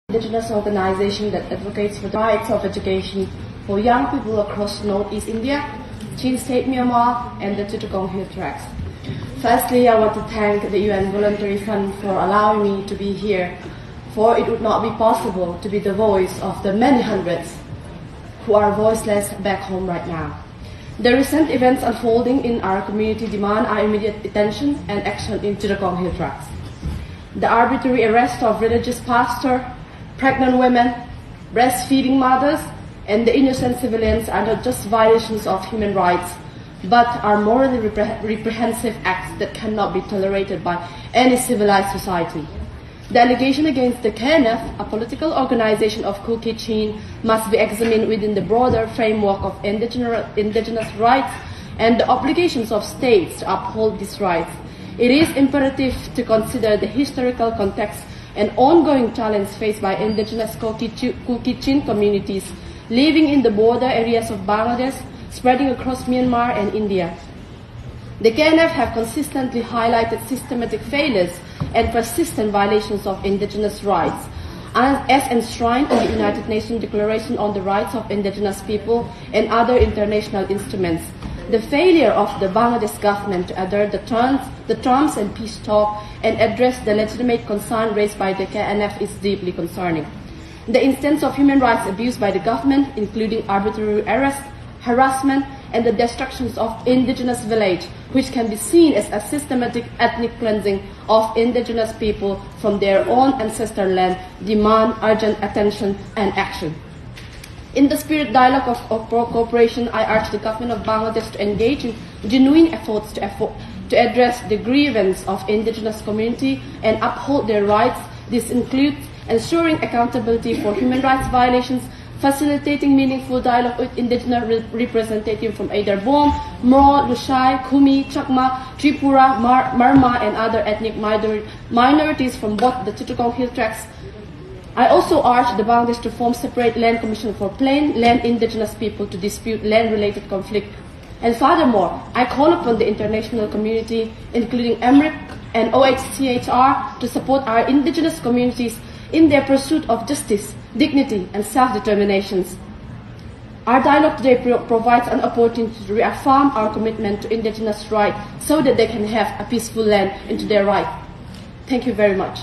Indigenous organization that advocates for the rights of education for young people across Northeast India, Chin State Myanmar, and the Chittagong Hill Tracts. Firstly, I want to thank the UN Voluntary Fund for allowing me to be here, for it would not be possible to be the voice of the many hundreds who are voiceless back home right now. The recent events unfolding in our community demand our immediate attention and action in Chittagong Hill Tracts. The arbitrary arrest of religious pastors, pregnant women, breastfeeding mothers, and the innocent civilians are not just violations of human rights, but are morally reprehensible acts that cannot be tolerated by any civilized society. The allegation against the KNF, a political organization of Kuki Chin, must be examined within the broader framework of indigenous rights and the obligations of states to uphold these rights. It is imperative to consider the historical context and ongoing challenge faced by indigenous Kuki Chin communities living in the border areas of Bangladesh, spreading across Myanmar and India. The KNF have consistently highlighted systematic failures and persistent violations of indigenous rights, as enshrined in the United Nations Declaration on the Rights of Indigenous People and other international instruments. The failure of the Bangladesh government to adhere the terms and peace talk and address the legitimate concern raised by the KNF is deeply concerning. The instance of human rights abuse by the government, including arbitrary arrest, harassment, and the destructions of indigenous villages, which can be seen as a systematic ethnic cleansing of indigenous people from their own ancestral land, demand urgent attention and action. In the spirit dialogue of cooperation, I urge the government of Bangladesh to engage in genuine efforts to address the grievance of indigenous community and uphold their rights. This includes ensuring accountability for human rights violations, facilitating meaningful dialogue with indigenous representatives from either Bom, Mro, Lushai, Kumi, Chakma, Tripura, Marma, and other ethnic minorities from both the Chittagong Hill Tracts. I also urge the Bangladesh to form separate land commission for plain land indigenous people to dispute land-related conflict. And furthermore, I call upon the international community, including MRIP and OHCHR, to support our indigenous communities in their pursuit of justice, dignity, and self-determination. Our dialogue today provides an opportunity to reaffirm our commitment to indigenous rights so that they can have a peaceful land into their right. Thank you very much.